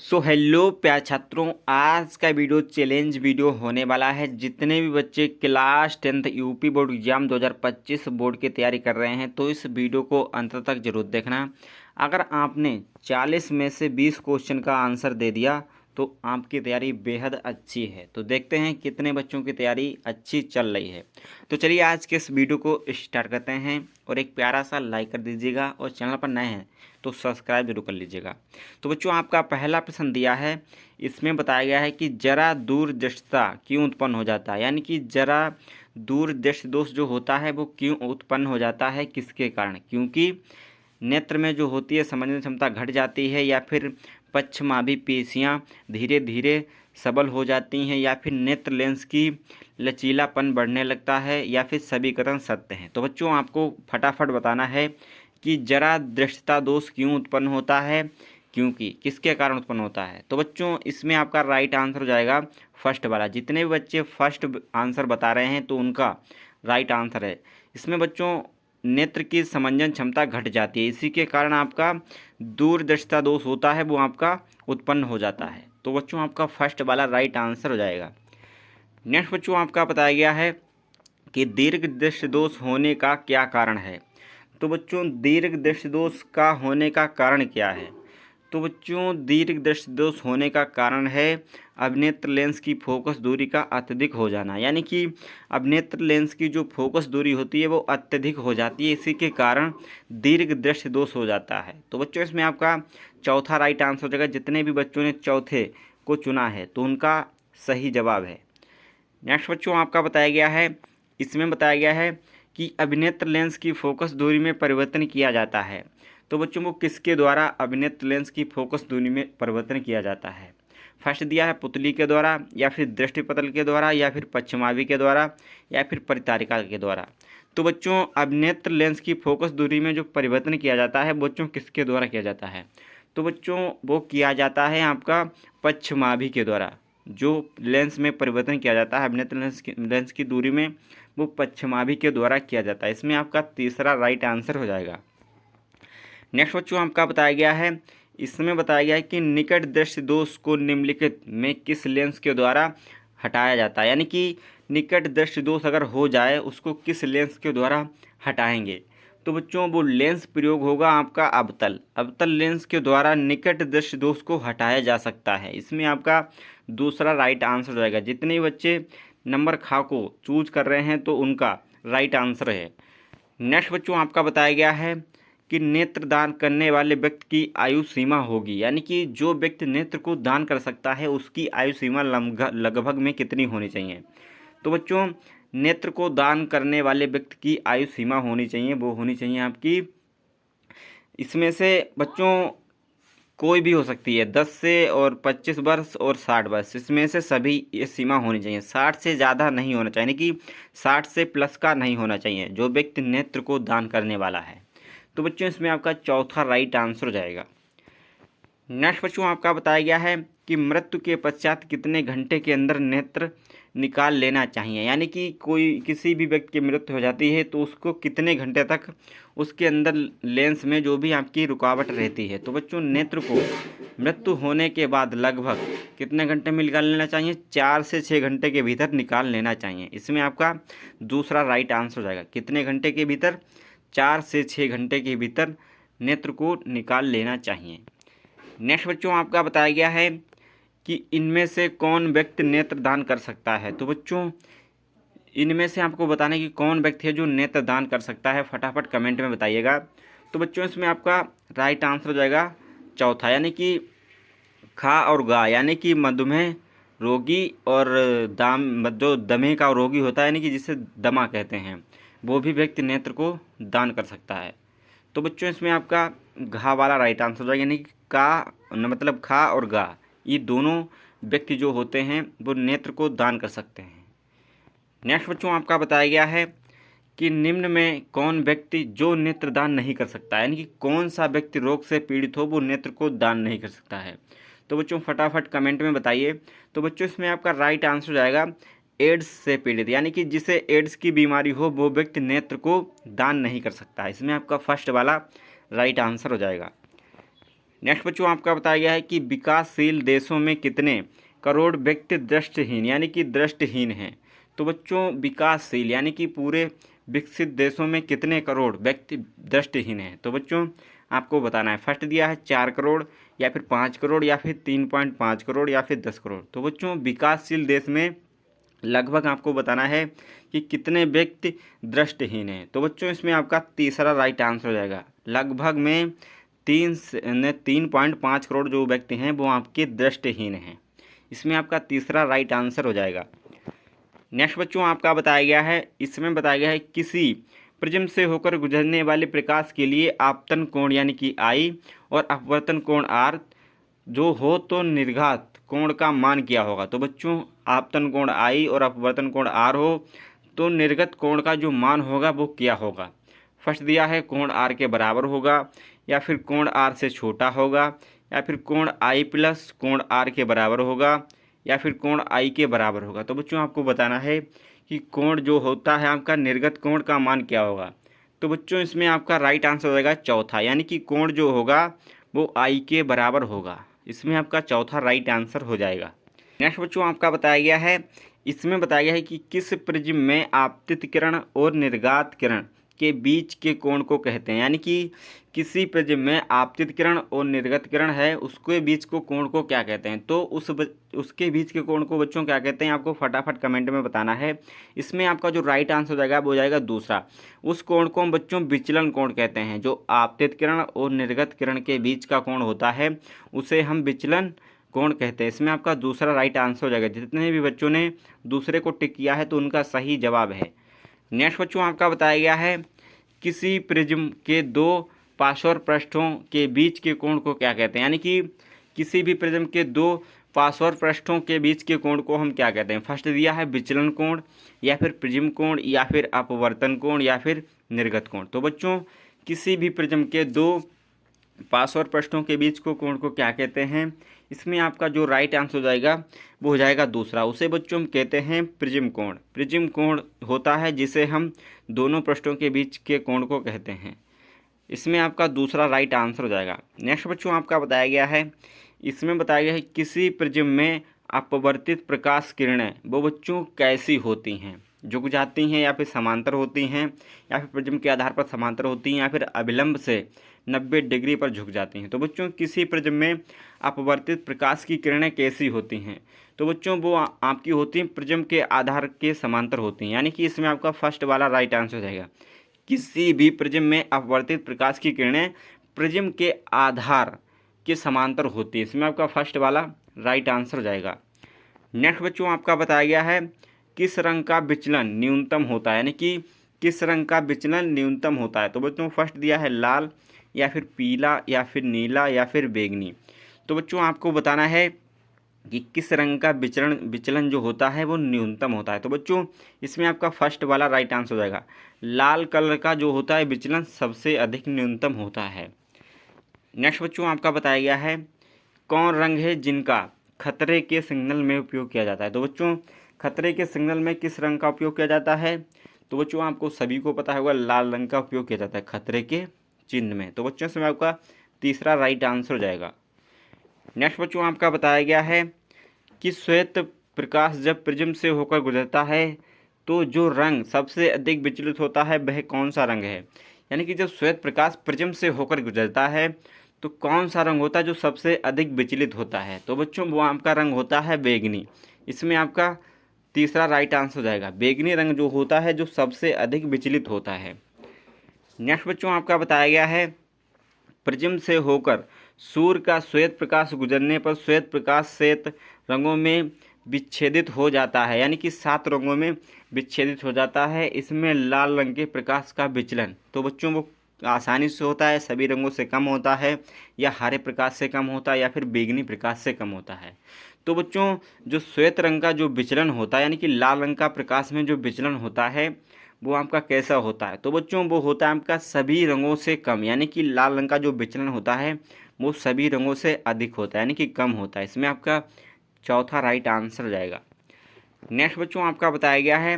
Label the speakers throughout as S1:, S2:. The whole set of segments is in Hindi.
S1: हेलो प्यारे छात्रों, आज का वीडियो चैलेंज वीडियो होने वाला है। जितने भी बच्चे class 10th UP board exam 2025 board की तैयारी कर रहे हैं तो इस वीडियो को अंत तक जरूर देखना। अगर आपने 40 में से 20 क्वेश्चन का आंसर दे दिया तो आपकी तैयारी बेहद अच्छी है। तो देखते हैं कितने बच्चों की तैयारी अच्छी चल रही है। तो चलिए आज के इस वीडियो को स्टार्ट करते हैं और एक प्यारा सा लाइक कर दीजिएगा और चैनल पर नए हैं तो सब्सक्राइब जरूर कर लीजिएगा। तो बच्चों आपका पहला प्रश्न दिया है, इसमें बताया गया है कि जरा दूरदृष्टता क्यों उत्पन्न हो जाता है, यानी कि जरा दूरदृष्टि दोष जो होता है वो क्यों उत्पन्न हो जाता है, किसके कारण। क्योंकि नेत्र में जो होती है समझने क्षमता घट जाती है, या फिर पक्षमाभी पेशियाँ धीरे धीरे सबल हो जाती हैं, या फिर नेत्र लेंस की लचीलापन बढ़ने लगता है, या फिर सभी कथन सत्य हैं। तो बच्चों आपको फटाफट बताना है कि जरा दृष्टता दोष क्यों उत्पन्न होता है, क्योंकि किसके कारण उत्पन्न होता है। तो बच्चों इसमें आपका राइट आंसर हो जाएगा फर्स्ट वाला। जितने भी बच्चे फर्स्ट आंसर बता रहे हैं तो उनका राइट आंसर है। इसमें बच्चों नेत्र की समंजन क्षमता घट जाती है, इसी के कारण आपका दूरदृष्टता दोष होता है वो आपका उत्पन्न हो जाता है। तो बच्चों आपका फर्स्ट वाला राइट आंसर हो जाएगा। नेक्स्ट बच्चों आपका बताया गया है कि दीर्घ दृष्टि दोष होने का क्या कारण है। तो बच्चों दीर्घ दृष्टि दोष का होने का कारण क्या है। तो बच्चों दीर्घ दृष्टि दोष होने का कारण है अभिनेत्र लेंस की फोकस दूरी का अत्यधिक हो जाना, यानी कि अभिनेत्र लेंस की जो फोकस दूरी होती है वो अत्यधिक हो जाती है, इसी के कारण दीर्घ दृष्टि दोष हो जाता है। तो बच्चों इसमें आपका चौथा राइट आंसर हो जाएगा। जितने भी बच्चों ने चौथे को चुना है तो उनका सही जवाब है। नेक्स्ट बच्चों आपका बताया गया है, इसमें बताया गया है कि अभिनेत्र लेंस की फोकस दूरी में परिवर्तन किया जाता है। तो बच्चों को किसके द्वारा अभिनेत्र लेंस की फोकस दूरी में परिवर्तन किया जाता है। फर्स्ट दिया है पुतली के द्वारा, या फिर दृष्टिपटल के द्वारा, या फिर पश्चिमावी के द्वारा, या फिर परितारिका के द्वारा। तो बच्चों अभिनेत्र लेंस की फोकस दूरी में जो परिवर्तन किया जाता है बच्चों किसके द्वारा किया जाता है। तो बच्चों वो किया जाता है आपका पश्चिमाभी के द्वारा। जो लेंस में परिवर्तन किया जाता है अभिनेत्र लेंस की दूरी में वो पश्चिमाभी के द्वारा किया जाता है। इसमें आपका तीसरा राइट आंसर हो जाएगा। नेक्स्ट बच्चों आपका बताया गया है, इसमें बताया गया है कि निकट दृष्टि दोष को निम्नलिखित में किस लेंस के द्वारा हटाया जाता है, यानी कि निकट दृष्टि दोष अगर हो जाए उसको किस लेंस के द्वारा हटाएंगे। तो बच्चों वो लेंस प्रयोग होगा आपका अवतल लेंस के द्वारा निकट दृष्टि दोष को हटाया जा सकता है। इसमें आपका दूसरा राइट आंसर हो जाएगा। जितने बच्चे नंबर खा को चूज कर रहे हैं तो उनका राइट आंसर है। नेक्स्ट बच्चों आपका बताया गया है कि नेत्र दान करने वाले व्यक्ति की आयु सीमा होगी, यानी कि जो व्यक्ति नेत्र को दान कर सकता है उसकी आयु सीमा लगभग में कितनी होनी चाहिए। तो बच्चों नेत्र को दान करने वाले व्यक्ति की आयु सीमा होनी चाहिए, वो होनी चाहिए आपकी, इसमें से बच्चों कोई भी हो सकती है, 10 से और 25 वर्ष और 60 वर्ष, इसमें से सभी ये सीमा होनी चाहिए। 60 से ज़्यादा नहीं होना चाहिए, यानी कि 60 से प्लस का नहीं होना चाहिए जो व्यक्ति नेत्र को दान करने वाला है। तो बच्चों इसमें आपका चौथा राइट आंसर हो जाएगा। नेक्स्ट बच्चों आपका बताया गया है कि मृत्यु के पश्चात कितने घंटे के अंदर नेत्र निकाल लेना चाहिए, यानी कि कोई किसी भी व्यक्ति की मृत्यु हो जाती है तो उसको कितने घंटे तक उसके अंदर लेंस में जो भी आपकी रुकावट रहती है। तो बच्चों नेत्र को मृत्यु होने के बाद लगभग कितने घंटे में निकाल लेना चाहिए, 4 से 6 घंटे के भीतर निकाल लेना चाहिए। इसमें आपका दूसरा राइट आंसर हो जाएगा। कितने घंटे के भीतर, 4 से 6 घंटे के भीतर नेत्र को निकाल लेना चाहिए। नेक्स्ट बच्चों आपका बताया गया है कि इनमें से कौन व्यक्ति नेत्र दान कर सकता है। तो बच्चों इनमें से आपको बताने की कौन व्यक्ति है जो नेत्र दान कर सकता है, फटाफट कमेंट में बताइएगा। तो बच्चों इसमें आपका राइट आंसर हो जाएगा चौथा, यानी कि खा और गा, यानी कि मधुमेह रोगी और दाम जो दमे का रोगी होता है, यानी कि जिसे दमा कहते हैं, वो भी व्यक्ति नेत्र को दान कर सकता है। तो बच्चों इसमें आपका घा वाला राइट आंसर हो जाएगा, यानी कि का मतलब खा और गा ये दोनों व्यक्ति जो होते हैं वो नेत्र को दान कर सकते हैं। नेक्स्ट बच्चों आपका बताया गया है कि निम्न में कौन व्यक्ति जो नेत्र दान नहीं कर सकता है, यानी कि कौन सा व्यक्ति रोग से पीड़ित हो वो नेत्र को दान नहीं कर सकता है। तो बच्चों फटाफट कमेंट में बताइए। तो बच्चों इसमें आपका राइट आंसर हो जाएगा एड्स से पीड़ित, यानी कि जिसे एड्स की बीमारी हो वो व्यक्ति नेत्र को दान नहीं कर सकता है। इसमें आपका फर्स्ट वाला राइट आंसर हो जाएगा। नेक्स्ट बच्चों आपका बताया गया है कि विकासशील देशों में कितने करोड़ व्यक्ति दृष्टिहीन यानी कि दृष्टिहीन हैं। तो बच्चों विकासशील यानी कि पूरे विकसित देशों में कितने करोड़ व्यक्ति दृष्टिहीन हैं। तो बच्चों आपको बताना है। फर्स्ट दिया है 4 करोड़ या फिर 5 करोड़ या फिर 3.5 करोड़ या फिर 10 करोड़। तो बच्चों विकासशील देश में लगभग आपको बताना है कि कितने व्यक्ति दृष्टिहीन हैं। तो बच्चों इसमें आपका तीसरा राइट आंसर हो जाएगा। लगभग में 3.5 करोड़ जो व्यक्ति हैं वो आपके दृष्टिहीन हैं। इसमें आपका तीसरा राइट आंसर हो जाएगा। नेक्स्ट बच्चों आपका बताया गया है, इसमें बताया गया है किसी प्रिज्म से होकर गुजरने वाले प्रकाश के लिए आपतन कोण यानी कि आई और अपवर्तन कोण आर जो हो तो निर्घात कोण का मान क्या होगा। तो बच्चों आपतन कोण आई और अपवर्तन कोण आर हो तो निर्गत कोण का जो मान होगा वो क्या होगा। फर्स्ट दिया है कोण आर के बराबर होगा या फिर कोण आर से छोटा होगा या फिर कोण आई प्लस कोण आर के बराबर होगा या फिर कोण आई के बराबर होगा। तो बच्चों आपको बताना है कि कोण जो होता है आपका निर्गत कोण का मान क्या होगा। तो बच्चों इसमें आपका राइट आंसर हो जाएगा चौथा, यानी कि कोण जो होगा वो आई के बराबर होगा। इसमें आपका चौथा राइट आंसर हो जाएगा। नेक्स्ट बच्चों आपका बताया गया है, इसमें बताया गया है कि किस प्रिज्म में आपतित किरण और निर्गात किरण के बीच के कोण को कहते हैं। यानी कि किसी प्रिज्म में आपतित किरण और निर्गत किरण है उसके बीच को कोण को क्या कहते हैं। तो उसके बीच के कोण को बच्चों क्या कहते हैं आपको फटाफट कमेंट में बताना है। इसमें आपका जो राइट आंसर हो जाएगा वो हो जाएगा दूसरा। उस कोण को हम बच्चों विचलन कोण कहते हैं। जो आपतित किरण और निर्गत किरण के बीच का कोण होता है उसे हम विचलन कोण कहते हैं। इसमें आपका दूसरा राइट आंसर हो जाएगा। जितने भी बच्चों ने दूसरे को टिक किया है तो उनका सही जवाब है। नेक्स्ट बच्चों आपका बताया गया है किसी प्रिज्म के दो पार्श्व पृष्ठों के बीच के कोण को क्या कहते हैं। यानी कि किसी भी प्रिज्म के दो पार्श्व पृष्ठों के बीच के कोण को हम क्या कहते हैं। फर्स्ट दिया है विचलन कोण या फिर प्रिज्म कोण या फिर अपवर्तन कोण या फिर निर्गत कोण। तो बच्चों किसी भी प्रिज्म के दो पार्श्व पृष्ठों के बीच को कोण को क्या कहते हैं। इसमें आपका जो राइट आंसर हो जाएगा वो हो जाएगा दूसरा। उसे बच्चों हम कहते हैं प्रिज्म कोण। प्रिज्म कोण होता है जिसे हम दोनों पृष्ठों के बीच के कोण को कहते हैं। इसमें आपका दूसरा राइट आंसर हो जाएगा। नेक्स्ट बच्चों आपका बताया गया है, इसमें बताया गया है किसी प्रिज्म में अपवर्तित प्रकाश किरणें वो बच्चों कैसी होती हैं। झुक जाती हैं या फिर समांतर होती हैं या फिर प्रिज्म के आधार पर समांतर होती हैं या फिर अभिलंब से 90 डिग्री पर झुक जाती हैं। तो बच्चों किसी प्रिज्म में अपवर्तित प्रकाश की किरणें कैसी होती हैं। तो बच्चों वो आपकी होती हैं प्रिज्म के आधार के समांतर होती हैं। यानी कि इसमें आपका फर्स्ट वाला राइट आंसर हो जाएगा। किसी भी प्रिज्म में अपवर्तित प्रकाश की किरणें प्रिज्म के आधार के समांतर होती है। इसमें आपका फर्स्ट वाला राइट आंसर हो जाएगा। नेक्स्ट बच्चों आपका बताया गया है किस रंग का विचलन न्यूनतम होता है। यानी कि किस रंग का विचलन न्यूनतम होता है। तो बच्चों फर्स्ट दिया है लाल या फिर पीला या फिर नीला या फिर बैंगनी। तो बच्चों आपको बताना है कि किस रंग का विचलन जो होता है वो न्यूनतम होता है। तो बच्चों इसमें आपका फर्स्ट वाला राइट आंसर हो जाएगा। लाल कलर का जो होता है विचलन सबसे अधिक न्यूनतम होता है। नेक्स्ट बच्चों आपका बताया गया है कौन रंग है जिनका खतरे के सिग्नल में उपयोग किया जाता है। तो बच्चों खतरे के सिग्नल में किस रंग का उपयोग किया जाता है। तो बच्चों आपको सभी को पता होगा लाल रंग का उपयोग किया जाता है खतरे के चिन्ह में। तो बच्चों इसमें आपका तीसरा राइट आंसर हो जाएगा। नेक्स्ट बच्चों आपका बताया गया है कि श्वेत प्रकाश जब प्रिज्म से होकर गुजरता है तो जो रंग सबसे अधिक विचलित होता है वह कौन सा रंग है। यानी कि जब श्वेत प्रकाश प्रिज्म से होकर गुजरता है तो कौन सा रंग होता है जो सबसे अधिक विचलित होता है। तो बच्चों वो आपका रंग होता है बैंगनी। इसमें आपका तीसरा राइट आंसर हो जाएगा। बैंगनी रंग जो होता है जो सबसे अधिक विचलित होता है। नेक्स्ट बच्चों आपका बताया गया है प्रिज्म से होकर सूर्य का श्वेत प्रकाश गुजरने पर श्वेत प्रकाश श्वेत रंगों में विच्छेदित हो जाता है। यानी कि 7 रंगों में विच्छेदित हो जाता है। इसमें लाल रंग के प्रकाश का विचलन तो बच्चों वो आसानी से होता है, सभी रंगों से कम होता है या हरे प्रकाश से कम होता है या फिर बैंगनी प्रकाश से कम होता है। तो बच्चों जो श्वेत रंग का जो विचलन होता है यानी कि लाल रंग का प्रकाश में जो विचलन होता है वो आपका कैसा होता है। तो बच्चों वो होता है आपका सभी रंगों से कम। यानी कि लाल रंग का जो विचलन होता है वो सभी रंगों से अधिक होता है यानी कि कम होता है। इसमें आपका चौथा राइट आंसर हो जाएगा। नेक्स्ट बच्चों आपका बताया गया है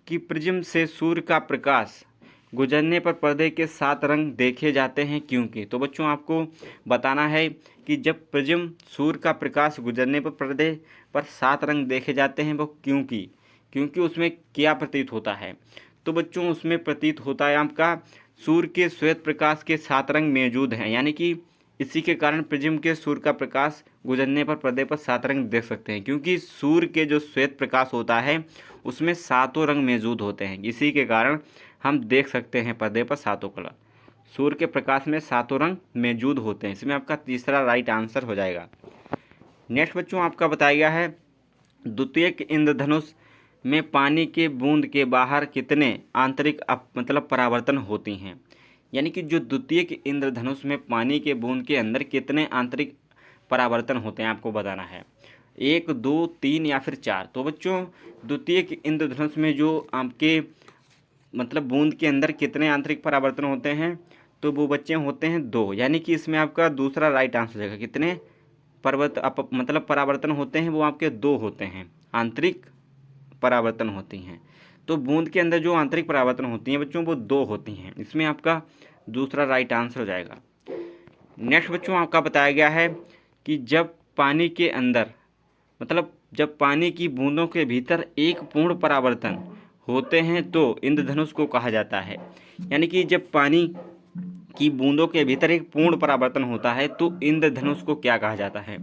S1: कि प्रिज्म से सूर्य का प्रकाश गुजरने पर पर्दे के 7 रंग देखे जाते हैं क्योंकि। तो बच्चों आपको बताना है कि जब प्रिज्म सूर्य का प्रकाश गुजरने पर पर्दे पर 7 रंग देखे जाते हैं वो क्योंकि उसमें क्या प्रतीत होता है। तो बच्चों उसमें प्रतीत होता है आपका सूर्य के श्वेत प्रकाश के 7 रंग मौजूद हैं, यानी कि इसी के कारण प्रिज्म के सूर्य का प्रकाश गुजरने पर पर्दे पर 7 रंग देख सकते हैं, क्योंकि सूर्य के जो श्वेत प्रकाश होता है उसमें 7 रंग मौजूद होते हैं। इसी के कारण हम देख सकते हैं पर्दे पर 7 कलर। सूर्य के प्रकाश में 7 रंग मौजूद होते हैं। इसमें आपका तीसरा राइट आंसर हो जाएगा। नेक्स्ट बच्चों आपका बताया गया है द्वितीयक इंद्रधनुष में पानी के बूंद के बाहर कितने आंतरिक मतलब परावर्तन होती हैं। यानी कि जो द्वितीयक इंद्रधनुष में पानी के बूंद के अंदर कितने आंतरिक परावर्तन होते हैं आपको बताना है, 1, 2, 3 या फिर 4। तो बच्चों द्वितीयक इंद्रधनुष में जो आपके मतलब बूंद के अंदर कितने आंतरिक परावर्तन होते हैं, तो वो बच्चे होते हैं 2, यानी कि इसमें आपका दूसरा राइट आंसर हो जाएगा। कितने मतलब परावर्तन होते हैं वो आपके 2 होते हैं, आंतरिक परावर्तन होती हैं। तो बूंद के अंदर जो आंतरिक परावर्तन होती हैं बच्चों वो 2 होती हैं। इसमें आपका दूसरा राइट आंसर हो जाएगा। नेक्स्ट बच्चों आपका बताया गया है कि जब पानी के अंदर मतलब जब पानी की बूंदों के भीतर एक पूर्ण परावर्तन होते हैं तो इंद्रधनुष को कहा जाता है। यानी कि जब पानी की बूंदों के भीतर एक पूर्ण परावर्तन होता है तो इंद्रधनुष को क्या कहा जाता है,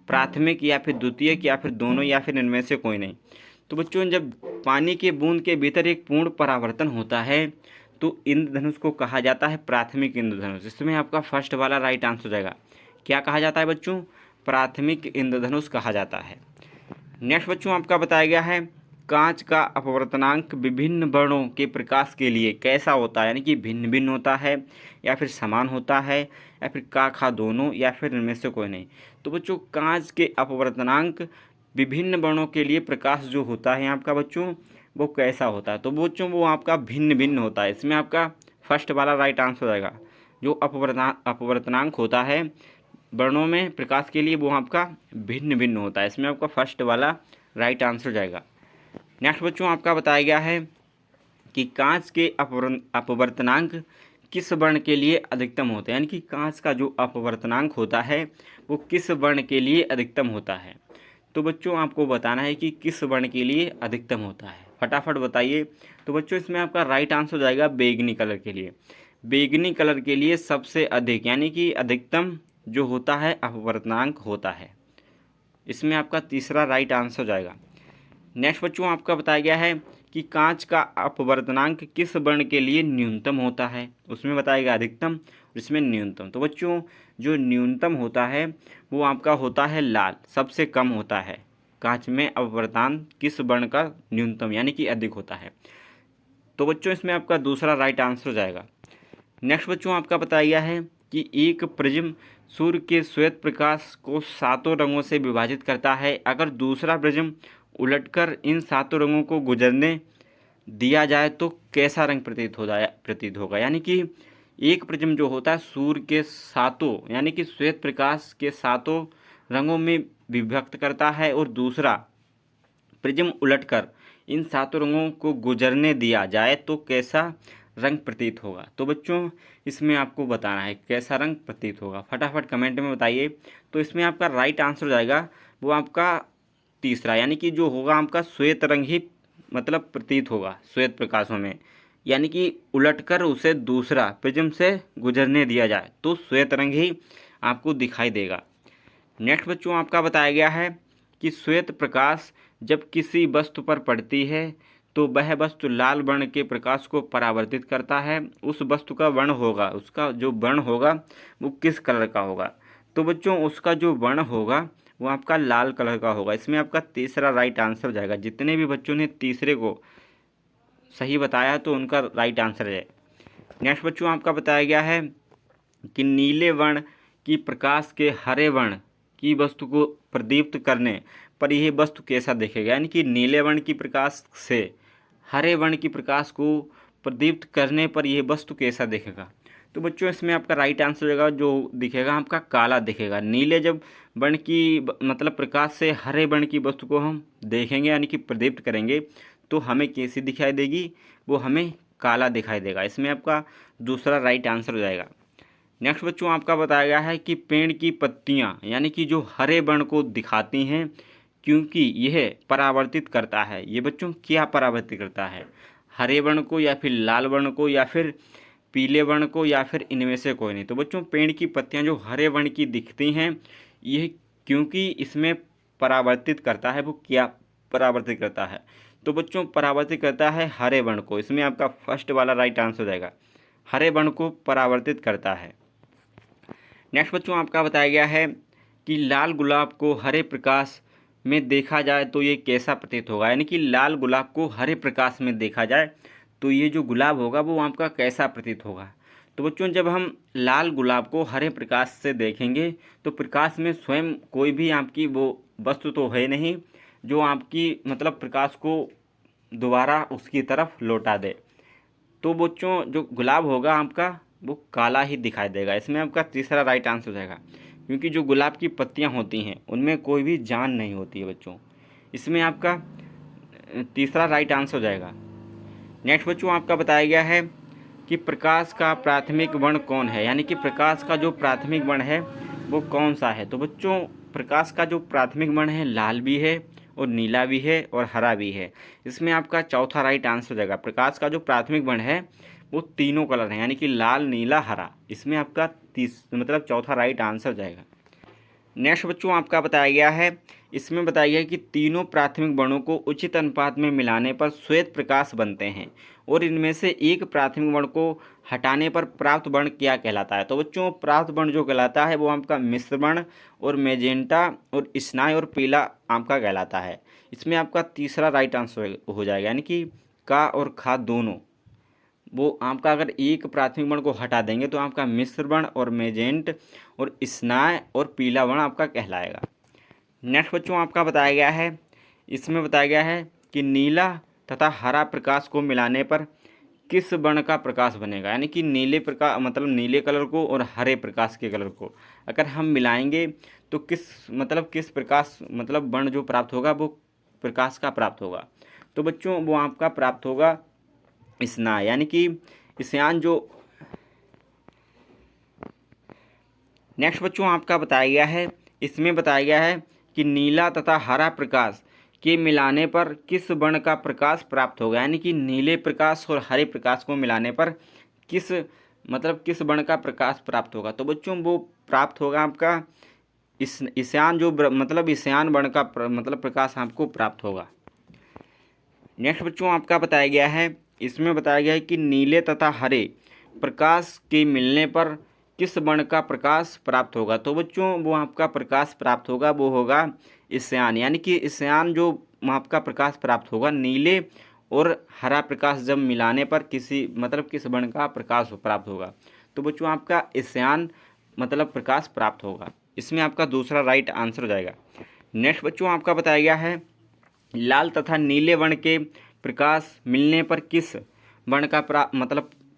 S1: प्राथमिक या फिर द्वितीयक या फिर दोनों या फिर इनमें से कोई नहीं। तो बच्चों जब पानी के बूंद के भीतर एक पूर्ण परावर्तन होता है तो इंद्रधनुष को कहा जाता है प्राथमिक इंद्रधनुष। इसमें आपका फर्स्ट वाला राइट आंसर हो जाएगा। क्या कहा जाता है बच्चों, प्राथमिक इंद्रधनुष कहा जाता है। नेक्स्ट बच्चों आपका बताया गया है कांच का अपवर्तनांक विभिन्न वर्णों के प्रकाश के लिए कैसा होता है, यानी कि भिन्न भिन्न होता है या फिर समान होता है या फिर का खा दोनों या फिर इनमें से कोई नहीं। तो बच्चों कांच के अपवर्तनांक विभिन्न वर्णों के लिए प्रकाश जो होता है आपका बच्चों वो कैसा होता है, तो बच्चों वो आपका भिन्न भिन्न होता है। इसमें आपका फर्स्ट वाला राइट आंसर हो जाएगा। जो अपवर्तनांक होता है वर्णों में प्रकाश के लिए वो आपका भिन्न भिन्न होता है। इसमें आपका फर्स्ट वाला राइट आंसर हो जाएगा। नेक्स्ट बच्चों आपका बताया गया है कि कांच के अपवर्तनांक किस वर्ण के लिए अधिकतम होते हैं, यानी कि कांच का जो अपवर्तनांक होता है वो किस वर्ण के लिए अधिकतम होता है। तो बच्चों आपको बताना है कि किस वर्ण के लिए अधिकतम होता है, फटाफट बताइए। तो बच्चों इसमें आपका राइट आंसर हो जाएगा बैंगनी कलर के लिए। बैंगनी कलर के लिए सबसे अधिक यानी कि अधिकतम जो होता है अपवर्तनांक होता है। इसमें आपका तीसरा राइट आंसर हो जाएगा। नेक्स्ट बच्चों आपका बताया गया है कि कांच का अपवर्तनांक किस वर्ण के लिए न्यूनतम होता है। उसमें बताया गया अधिकतम और इसमें न्यूनतम। तो बच्चों जो न्यूनतम होता है वो आपका होता है लाल, सबसे कम होता है। कांच में अपवर्तनांक किस वर्ण का न्यूनतम यानी कि अधिक होता है। तो बच्चों इसमें आपका दूसरा राइट आंसर हो जाएगा। नेक्स्ट बच्चों आपका बताया गया है कि एक प्रिज्म सूर्य के श्वेत प्रकाश को 7 रंगों से विभाजित करता है। अगर दूसरा प्रिज्म उलटकर इन 7 रंगों को गुजरने दिया जाए तो कैसा रंग प्रतीत होगा। यानी कि एक प्रिज्म जो होता है सूर्य के 7 यानी कि श्वेत प्रकाश के 7 रंगों में विभक्त करता है और दूसरा प्रिज्म उलटकर इन 7 रंगों को गुजरने दिया जाए तो कैसा रंग प्रतीत होगा। तो बच्चों इसमें आपको बताना है कैसा रंग प्रतीत होगा, फटाफट कमेंट में बताइए। तो इसमें आपका राइट आंसर हो जाएगा वो आपका तीसरा, यानी कि जो होगा आपका श्वेत रंग ही मतलब प्रतीत होगा श्वेत प्रकाशों में, यानी कि उलटकर उसे दूसरा प्रिज्म से गुजरने दिया जाए तो श्वेत रंग ही आपको दिखाई देगा। नेक्स्ट बच्चों आपका बताया गया है कि श्वेत प्रकाश जब किसी वस्तु पर पड़ती है तो वह वस्तु लाल वर्ण के प्रकाश को परावर्तित करता है। उस वस्तु का वर्ण होगा, उसका जो वर्ण होगा वो किस कलर का होगा। तो बच्चों उसका जो वर्ण होगा वो आपका लाल कलर का होगा। इसमें आपका तीसरा राइट आंसर हो जाएगा। जितने भी बच्चों ने तीसरे को सही बताया तो उनका राइट आंसर है। नेक्स्ट बच्चों आपका बताया गया है कि नीले वर्ण की प्रकाश के हरे वर्ण की वस्तु को प्रदीप्त करने पर यह वस्तु कैसा दिखेगा। यानी कि नीले वर्ण की प्रकाश से हरे वर्ण की प्रकाश को प्रदीप्त करने पर यह वस्तु कैसा दिखेगा। तो बच्चों इसमें आपका राइट आंसर हो जाएगा जो दिखेगा आपका काला दिखेगा। नीले जब वर्ण की मतलब प्रकाश से हरे वर्ण की वस्तु को हम देखेंगे यानी कि प्रदीप्त करेंगे तो हमें कैसी दिखाई देगी, वो हमें काला दिखाई देगा। इसमें आपका दूसरा राइट आंसर हो जाएगा। नेक्स्ट बच्चों आपका बताया गया है कि पेड़ की पत्तियाँ यानी कि जो हरे वर्ण को दिखाती हैं क्योंकि यह परावर्तित करता है। ये बच्चों क्या परावर्तित करता है? हरे वर्ण को या फिर लाल वर्ण को या फिर पीले वर्ण को या फिर इनमें से कोई नहीं। तो बच्चों पेड़ की पत्तियां जो हरे वर्ण की दिखती हैं यह क्योंकि इसमें परावर्तित करता है। वो क्या परावर्तित करता है? तो बच्चों परावर्तित करता है हरे वर्ण को। इसमें आपका फर्स्ट वाला राइट आंसर हो जाएगा, हरे वर्ण को परावर्तित करता है। नेक्स्ट बच्चों आपका बताया गया है कि लाल गुलाब को हरे प्रकाश में देखा जाए तो ये कैसा प्रतीत होगा। यानी कि लाल गुलाब को हरे प्रकाश में देखा जाए तो ये जो गुलाब होगा वो आपका कैसा प्रतीत होगा। तो बच्चों जब हम लाल गुलाब को हरे प्रकाश से देखेंगे तो प्रकाश में स्वयं कोई भी आपकी वो वस्तु तो है नहीं जो आपकी मतलब प्रकाश को दोबारा उसकी तरफ लौटा दे। तो बच्चों जो गुलाब होगा आपका वो काला ही दिखाई देगा। इसमें आपका तीसरा राइट आंसर हो जाएगा क्योंकि जो गुलाब की पत्तियां होती हैं उनमें कोई भी जान नहीं होती है बच्चों। इसमें आपका तीसरा राइट आंसर हो जाएगा। नेक्स्ट बच्चों आपका बताया गया है कि प्रकाश का प्राथमिक वर्ण कौन है। यानी कि प्रकाश का जो प्राथमिक वर्ण है वो कौन सा है। तो बच्चों प्रकाश का जो प्राथमिक वर्ण है लाल भी है और नीला भी है और हरा भी है। इसमें आपका चौथा राइट आंसर हो जाएगा। प्रकाश का जो प्राथमिक वर्ण है वो तीनों कलर हैं यानी कि लाल नीला हरा। इसमें आपका मतलब चौथा राइट आंसर हो जाएगा। नेक्स्ट बच्चों आपका बताया गया है, इसमें बताया गया है कि तीनों प्राथमिक वर्णों को उचित अनुपात में मिलाने पर श्वेत प्रकाश बनते हैं और इनमें से एक प्राथमिक वर्ण को हटाने पर प्राप्त वर्ण क्या कहलाता है। तो बच्चों प्राप्त वर्ण जो कहलाता है वो आपका मिश्र वर्ण और मेजेंटा और स्नाय और पीला आपका कहलाता है। इसमें आपका तीसरा राइट आंसर हो जाएगा यानी कि का और खा दोनों वो आपका अगर एक प्राथमिक वर्ण को हटा देंगे तो आपका मिश्र वर्ण और मेजेंट और स्नाय और पीला वर्ण आपका कहलाएगा। नेक्स्ट बच्चों आपका बताया गया है, इसमें बताया गया है कि नीला तथा हरा प्रकाश को मिलाने पर किस वर्ण का प्रकाश बनेगा। यानी कि नीले प्रकाश मतलब नीले कलर को और हरे प्रकाश के कलर को अगर हम मिलाएंगे तो किस प्रकाश मतलब वर्ण जो प्राप्त होगा वो प्रकाश का प्राप्त होगा। तो बच्चों वो आपका प्राप्त होगा स्नाय। यानी कि स्यान जो नेक्स्ट बच्चों आपका बताया गया है, इसमें बताया गया है कि नीला तथा हरा प्रकाश के मिलाने पर किस वर्ण का प्रकाश प्राप्त होगा। यानी कि नीले प्रकाश और हरे प्रकाश को मिलाने पर किस वर्ण का प्रकाश प्राप्त होगा। तो बच्चों वो प्राप्त होगा आपका ईशान जो ईशान वर्ण का प्रकाश आपको प्राप्त होगा। नेक्स्ट बच्चों आपका बताया गया है, इसमें बताया गया है कि नीले तथा हरे प्रकाश के मिलने पर किस वर्ण का प्रकाश प्राप्त होगा। तो बच्चों वो आपका प्रकाश प्राप्त होगा वो होगा ईशान। यानी कि ईशान जो आपका प्रकाश प्राप्त होगा नीले और हरा प्रकाश जब मिलाने पर किस वर्ण का प्रकाश प्राप्त होगा। तो बच्चों आपका ईशान प्रकाश प्राप्त होगा। इसमें आपका दूसरा राइट आंसर हो जाएगा। नेक्स्ट बच्चों आपका बताया गया है लाल तथा नीले वर्ण के प्रकाश मिलने पर किस वर्ण का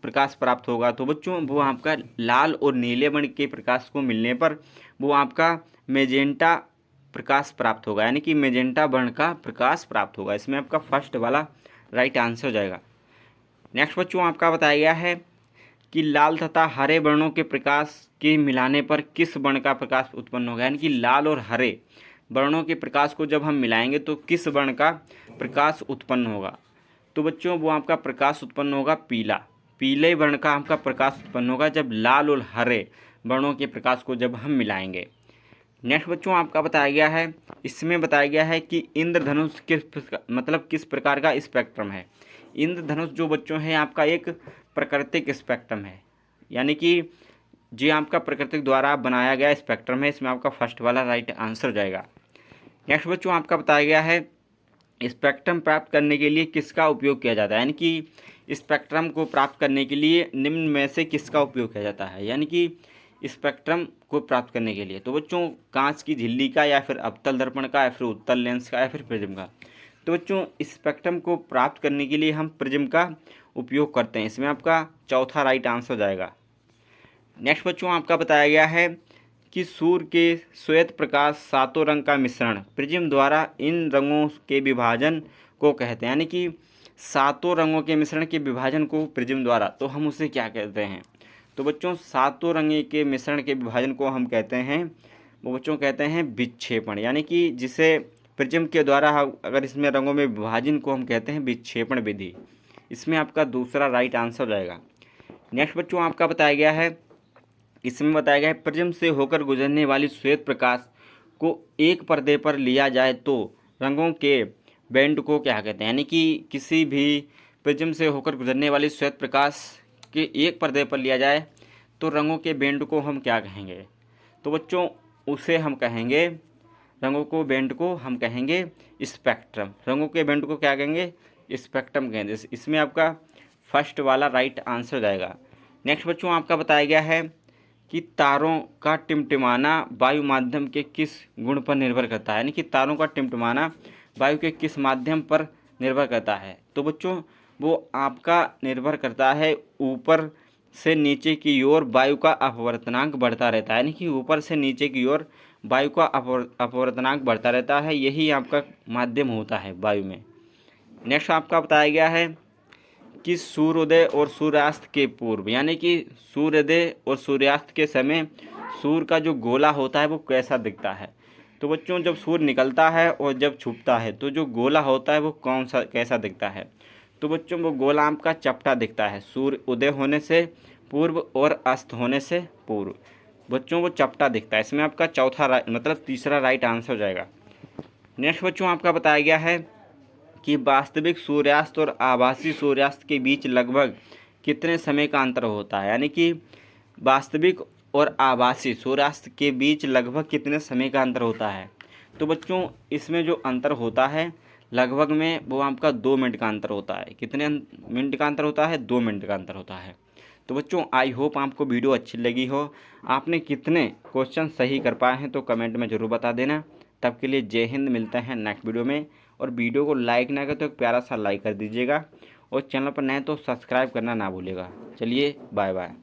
S1: प्रकाश प्राप्त होगा। तो बच्चों वो आपका लाल और नीले वर्ण के प्रकाश को मिलने पर वो आपका मेजेंटा प्रकाश प्राप्त होगा। यानी कि मेजेंटा वर्ण का प्रकाश प्राप्त होगा। इसमें आपका फर्स्ट वाला राइट आंसर हो जाएगा। नेक्स्ट बच्चों आपका बताया गया है कि लाल तथा हरे वर्णों के प्रकाश के मिलाने पर किस वर्ण का प्रकाश उत्पन्न होगा। यानी कि लाल और हरे वर्णों के प्रकाश को जब हम मिलाएंगे तो किस वर्ण का प्रकाश उत्पन्न होगा। तो बच्चों वो आपका प्रकाश उत्पन्न होगा पीले वर्ण का आपका प्रकाश उत्पन्न होगा जब लाल और हरे वर्णों के प्रकाश को जब हम मिलाएंगे। नेक्स्ट बच्चों आपका बताया गया है, इसमें बताया गया है कि इंद्रधनुष किस प्रकार का स्पेक्ट्रम है। इंद्रधनुष जो बच्चों है आपका एक प्राकृतिक स्पेक्ट्रम है। यानी कि जो आपका प्रकृति द्वारा बनाया गया स्पेक्ट्रम है। इसमें आपका फर्स्ट वाला राइट आंसर हो जाएगा। नेक्स्ट बच्चों आपका बताया गया है स्पेक्ट्रम प्राप्त करने के लिए किसका उपयोग किया जाता है। यानी कि स्पेक्ट्रम को प्राप्त करने के लिए निम्न में से किसका उपयोग किया जाता है। यानी कि स्पेक्ट्रम को प्राप्त करने के लिए तो बच्चों कांच की झिल्ली का या फिर अवतल दर्पण का या फिर उत्तल लेंस का या फिर प्रिज्म का। तो बच्चों स्पेक्ट्रम को प्राप्त करने के लिए हम प्रिज्म का उपयोग करते हैं। इसमें आपका चौथा राइट आंसर हो जाएगा। नेक्स्ट बच्चों आपका बताया गया है कि सूर्य के श्वेत प्रकाश सातों रंग का मिश्रण प्रिज्म द्वारा इन रंगों के विभाजन को कहते हैं। यानी कि सातों रंगों के मिश्रण के विभाजन को प्रिज्म द्वारा, तो हम उसे क्या कहते हैं? तो बच्चों सातों रंग के मिश्रण के विभाजन को हम कहते हैं, वो बच्चों कहते हैं विक्षेपण। यानी कि जिसे प्रिज्म के द्वारा अगर इसमें रंगों में विभाजन को हम कहते हैं विक्षेपण विधि। इसमें आपका दूसरा राइट आंसर हो जाएगा। नेक्स्ट बच्चों आपका बताया गया है, इसमें बताया गया है प्रिज्म से होकर गुजरने वाली श्वेत प्रकाश को एक पर्दे पर लिया जाए तो रंगों के बैंड को क्या कहते हैं? यानी कि किसी भी प्रिज्म से होकर गुजरने वाली श्वेत प्रकाश के एक पर्दे पर लिया जाए तो रंगों के बैंड को हम क्या कहेंगे? तो बच्चों उसे हम कहेंगे, रंगों को बैंड को हम कहेंगे स्पेक्ट्रम। रंगों के बैंड को क्या कहेंगे? स्पेक्ट्रम कहेंगे। इसमें आपका फर्स्ट वाला राइट आंसर हो जाएगा। नेक्स्ट बच्चों आपका बताया गया है कि तारों का टिमटिमाना वायु माध्यम के किस गुण पर निर्भर करता है? यानी कि तारों का टिमटिमाना वायु के किस माध्यम पर निर्भर करता है? तो बच्चों वो आपका निर्भर करता है ऊपर से नीचे की ओर वायु का अपवर्तनांक बढ़ता रहता है। यानी कि ऊपर से नीचे की ओर वायु का अपवर्तनांक बढ़ता रहता है, यही आपका माध्यम होता है वायु में। नेक्स्ट आपका बताया गया है कि सूर्योदय और सूर्यास्त के पूर्व, यानी कि सूर्योदय और सूर्यास्त के समय सूर्य का जो गोला होता है वो कैसा दिखता है? तो बच्चों जब सूर्य निकलता है और जब छुपता है तो जो गोला होता है वो कौन सा कैसा दिखता है? तो बच्चों वो गोला आपका चपटा दिखता है। सूर्य उदय होने से पूर्व और अस्त होने से पूर्व बच्चों वो चपटा दिखता है। इसमें आपका तीसरा राइट आंसर हो जाएगा। नेक्स्ट बच्चों आपका बताया गया है कि वास्तविक सूर्यास्त और आभासी सूर्यास्त के बीच लगभग कितने समय का अंतर होता है? यानी कि वास्तविक और आभासी सूर्यास्त के बीच लगभग कितने समय का अंतर होता है? तो बच्चों इसमें जो अंतर होता है लगभग में वो आपका 2 मिनट का अंतर होता है। कितने मिनट का अंतर होता है? 2 मिनट का अंतर होता है। तो बच्चों आई होप आपको वीडियो अच्छी लगी हो। आपने कितने क्वेश्चन सही कर पाए हैं तो कमेंट में ज़रूर बता देना। तब के लिए जय हिंद, मिलते हैं नेक्स्ट वीडियो में। और वीडियो को लाइक ना करें तो एक प्यारा सा लाइक कर दीजिएगा और चैनल पर नए तो सब्सक्राइब करना ना भूलिएगा। चलिए बाय बाय।